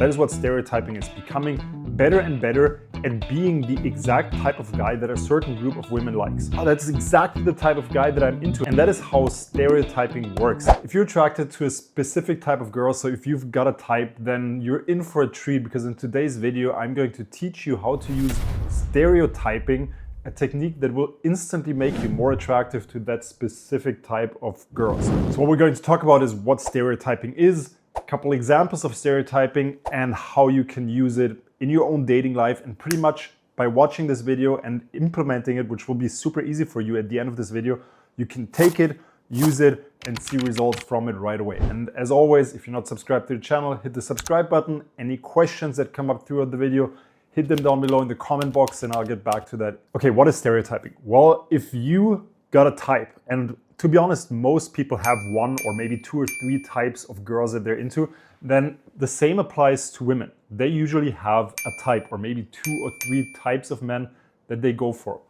That is what stereotyping is, becoming better and better at being the exact type of guy that a certain group of women likes. Oh, that's exactly the type of guy that I'm into. And that is how stereotyping works. If you're attracted to a specific type of girl, so if you've got a type, then you're in for a treat, because in today's video, I'm going to teach you how to use stereotyping, a technique that will instantly make you more attractive to that specific type of girls. So what we're going to talk about is what stereotyping is, a couple examples of stereotyping, and how you can use it in your own dating life. And pretty much by watching this video and implementing it, which will be super easy for you at the end of this video, you can take it, use it, and see results from it right away. And as always, if you're not subscribed to the channel, hit the subscribe button. Any questions that come up throughout the video, hit them down below in the comment box and I'll get back to that. Okay, what is stereotyping? Well, if you got a type, and to be honest, most people have one or maybe two or three types of girls that they're into, then the same applies to women. They usually have a type or maybe two or three types of men that they go for.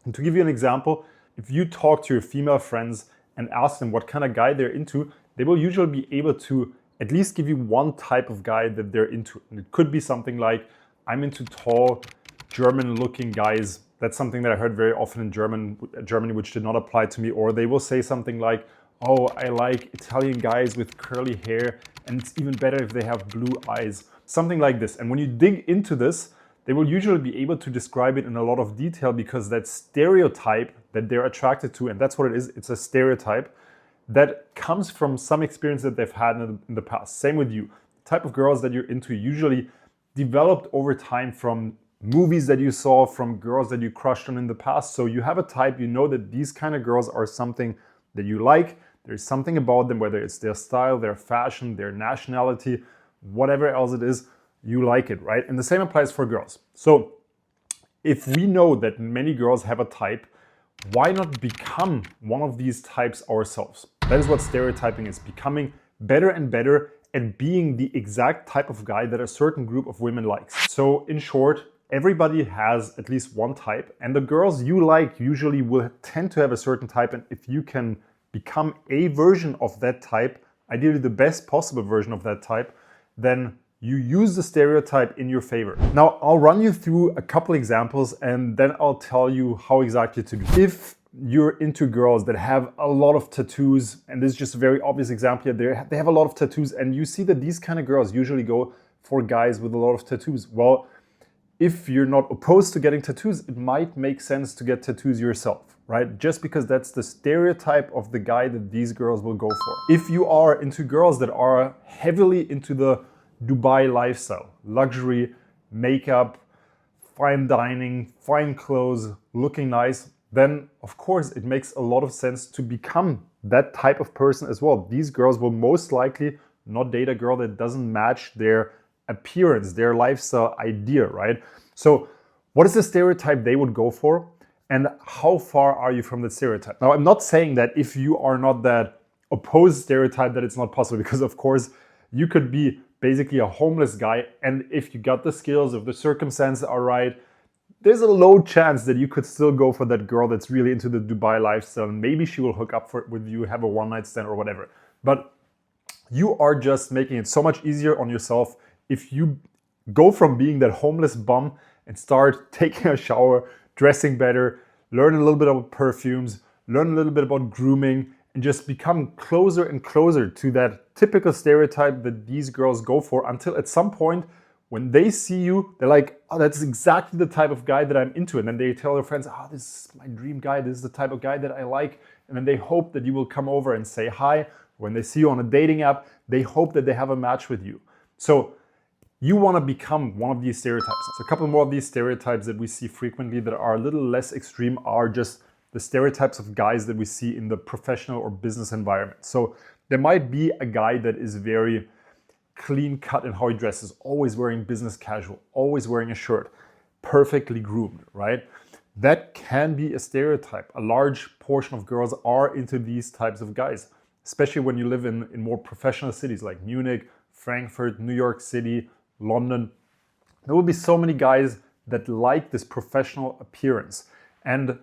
And to give you an example, if you talk to your female friends and ask them what kind of guy they're into, they will usually be able to at least give you one type of guy that they're into. And it could be something like, I'm into tall, German-looking guys. That's something that I heard very often in Germany, which did not apply to me. Or they will say something like, oh, I like Italian guys with curly hair, and it's even better if they have blue eyes. Something like this. And when you dig into this, they will usually be able to describe it in a lot of detail, because that stereotype that they're attracted to, and that's what it is, it's a stereotype that comes from some experience that they've had in the past. Same with you. The type of girls that you're into usually developed over time from movies that you saw, from girls that you crushed on in the past. So you have a type, you know that these kind of girls are something that you like. There's something about them, whether it's their style, their fashion, their nationality, whatever else it is, you like it, right? And the same applies for girls. So if we know that many girls have a type, why not become one of these types ourselves? That is what stereotyping is, becoming better and better at being the exact type of guy that a certain group of women likes. So in short, everybody has at least one type, and the girls you like usually will tend to have a certain type. And if you can become a version of that type, ideally the best possible version of that type, then you use the stereotype in your favor. Now, I'll run you through a couple examples and then I'll tell you how exactly to do it. If you're into girls that have a lot of tattoos, and this is just a very obvious example here, they have a lot of tattoos, and you see that these kind of girls usually go for guys with a lot of tattoos. Well, if you're not opposed to getting tattoos, it might make sense to get tattoos yourself, right? Just because that's the stereotype of the guy that these girls will go for. If you are into girls that are heavily into the Dubai lifestyle, luxury, makeup, fine dining, fine clothes, looking nice, then of course it makes a lot of sense to become that type of person as well. These girls will most likely not date a girl that doesn't match their appearance, their lifestyle idea, right? So what is the stereotype they would go for, and how far are you from the stereotype? Now, I'm not saying that if you are not that opposed stereotype that it's not possible, because of course you could be basically a homeless guy, and if you got the skills, if the circumstances are right, there's a low chance that you could still go for that girl that's really into the Dubai lifestyle, and maybe she will hook up with you, have a one-night stand or whatever. But you are just making it so much easier on yourself if you go from being that homeless bum and start taking a shower, dressing better, learn a little bit about perfumes, learn a little bit about grooming, and just become closer and closer to that typical stereotype that these girls go for, until at some point when they see you, they're like, oh, that's exactly the type of guy that I'm into. And then they tell their friends, oh, this is my dream guy. This is the type of guy that I like. And then they hope that you will come over and say hi. When they see you on a dating app, they hope that they have a match with you. So you want to become one of these stereotypes. So a couple more of these stereotypes that we see frequently that are a little less extreme are just the stereotypes of guys that we see in the professional or business environment. So there might be a guy that is very clean cut in how he dresses, always wearing business casual, always wearing a shirt, perfectly groomed, right? That can be a stereotype. A large portion of girls are into these types of guys, especially when you live in more professional cities like Munich, Frankfurt, New York City, London. There will be so many guys that like this professional appearance. And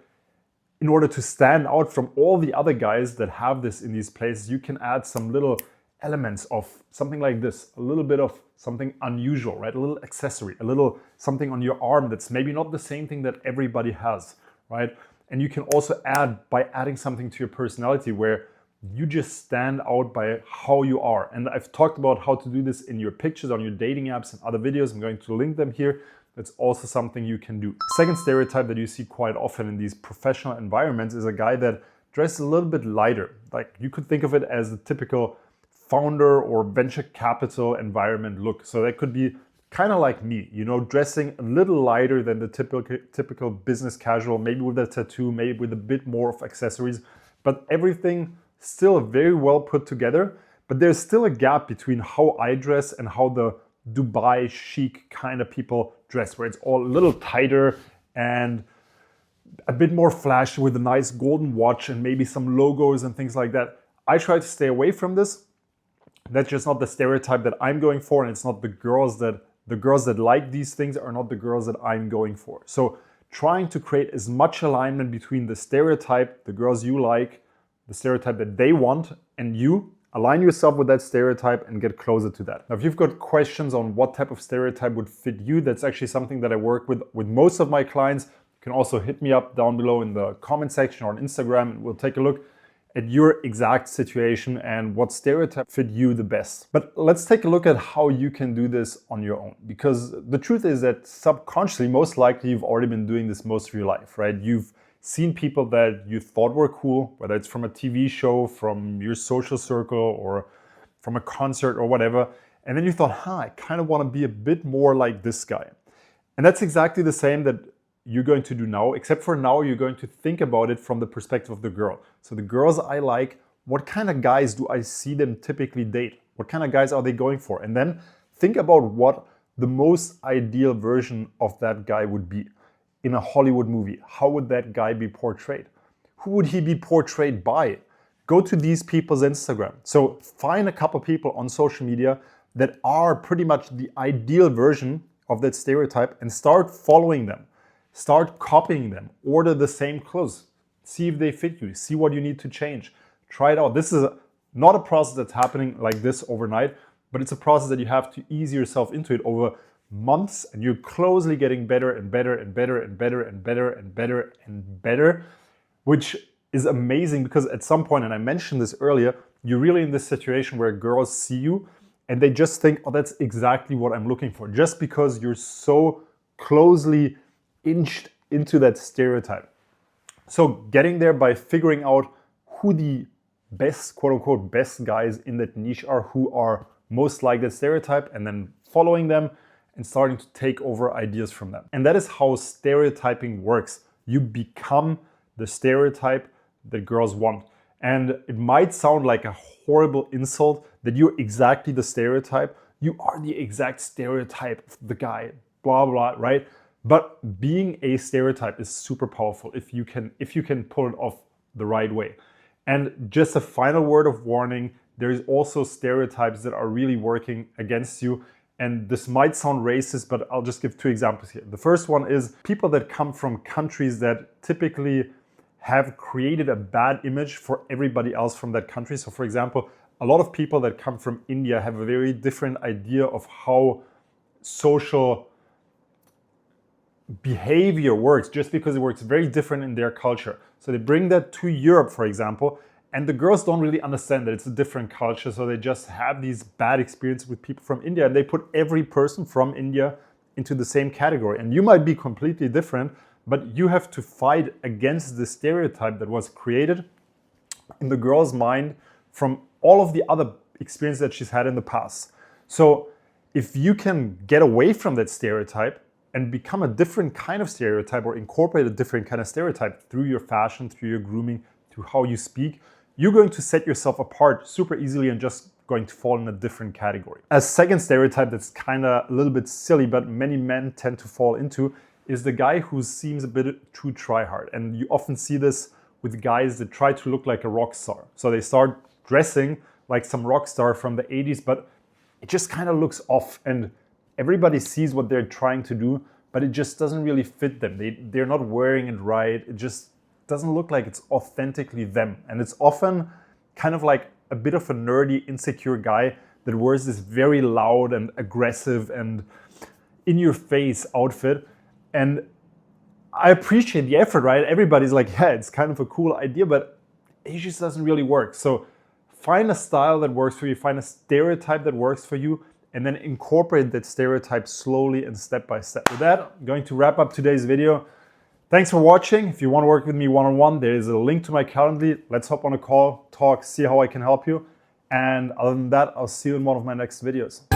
in order to stand out from all the other guys that have this in these places, you can add some little elements of something like this, a little bit of something unusual, right? A little accessory, a little something on your arm that's maybe not the same thing that everybody has, right? And you can also add by adding something to your personality where you just stand out by how you are. And I've talked about how to do this in your pictures on your dating apps and other videos. I'm going to link them here. That's also something you can do. Second stereotype that you see quite often in these professional environments is a guy that dresses a little bit lighter. Like you could think of it as the typical founder or venture capital environment look. So that could be kind of like me, you know, dressing a little lighter than the typical business casual, maybe with a tattoo, maybe with a bit more of accessories, but everything still very well put together. But there's still a gap between how I dress and how the Dubai chic kind of people dress, where it's all a little tighter and a bit more flashy with a nice golden watch and maybe some logos and things like that. I try to stay away from this. That's just not the stereotype that I'm going for, and it's not the girls that like these things are not the girls that I'm going for. So trying to create as much alignment between the stereotype, the girls you like, the stereotype that they want, and you, align yourself with that stereotype and get closer to that. Now, if you've got questions on what type of stereotype would fit you, that's actually something that I work with most of my clients. You can also hit me up down below in the comment section or on Instagram, and we'll take a look at your exact situation and what stereotype fit you the best. But let's take a look at how you can do this on your own, because the truth is that subconsciously, most likely you've already been doing this most of your life, right? You've seen people that you thought were cool, whether it's from a TV show, from your social circle, or from a concert or whatever. And then you thought, I kind of want to be a bit more like this guy. And that's exactly the same that you're going to do now, except for now you're going to think about it from the perspective of the girl. So the girls I like, what kind of guys do I see them typically date? What kind of guys are they going for? And then think about what the most ideal version of that guy would be. In a Hollywood movie, how would that guy be portrayed? Who would he be portrayed by? Go to these people's Instagram. So find a couple people on social media that are pretty much the ideal version of that stereotype and start following them. Start copying them. Order the same clothes. See if they fit you. See what you need to change. Try it out. This is not a process that's happening like this overnight, but it's a process that you have to ease yourself into it over months, and you're closely getting better and better and better and better and better and better and better, which is amazing because at some point, and I mentioned this earlier, you're really in this situation where girls see you and they just think, oh, that's exactly what I'm looking for, just because you're so closely inched into that stereotype. So getting there by figuring out who the best, quote unquote, best guys in that niche are, who are most like that stereotype, and then following them and starting to take over ideas from them. And that is how stereotyping works. You become the stereotype that girls want. And it might sound like a horrible insult that you're exactly the stereotype. You are the exact stereotype of the guy, blah, blah, right? But being a stereotype is super powerful if you can pull it off the right way. And just a final word of warning, there is also stereotypes that are really working against you. And this might sound racist, but I'll just give two examples here. The first one is people that come from countries that typically have created a bad image for everybody else from that country. So for example, a lot of people that come from India have a very different idea of how social behavior works, just because it works very different in their culture. So they bring that to Europe, for example, and the girls don't really understand that it's a different culture, so they just have these bad experiences with people from India, and they put every person from India into the same category. And you might be completely different, but you have to fight against the stereotype that was created in the girl's mind from all of the other experiences that she's had in the past. So if you can get away from that stereotype and become a different kind of stereotype, or incorporate a different kind of stereotype through your fashion, through your grooming, through how you speak, you're going to set yourself apart super easily and just going to fall in a different category. A second stereotype that's kind of a little bit silly, but many men tend to fall into, is the guy who seems a bit too try-hard. And you often see this with guys that try to look like a rock star. So they start dressing like some rock star from the 80s, but it just kind of looks off. And everybody sees what they're trying to do, but it just doesn't really fit them. They're not wearing it right. It just doesn't look like it's authentically them. And it's often kind of like a bit of a nerdy, insecure guy that wears this very loud and aggressive and in-your-face outfit. And I appreciate the effort, right? Everybody's like, yeah, it's kind of a cool idea, but it just doesn't really work. So find a style that works for you, find a stereotype that works for you, and then incorporate that stereotype slowly and step by step. With that, I'm going to wrap up today's video. Thanks for watching. If you want to work with me one-on-one, there is a link to my Calendly. Let's hop on a call, talk, see how I can help you. And other than that, I'll see you in one of my next videos.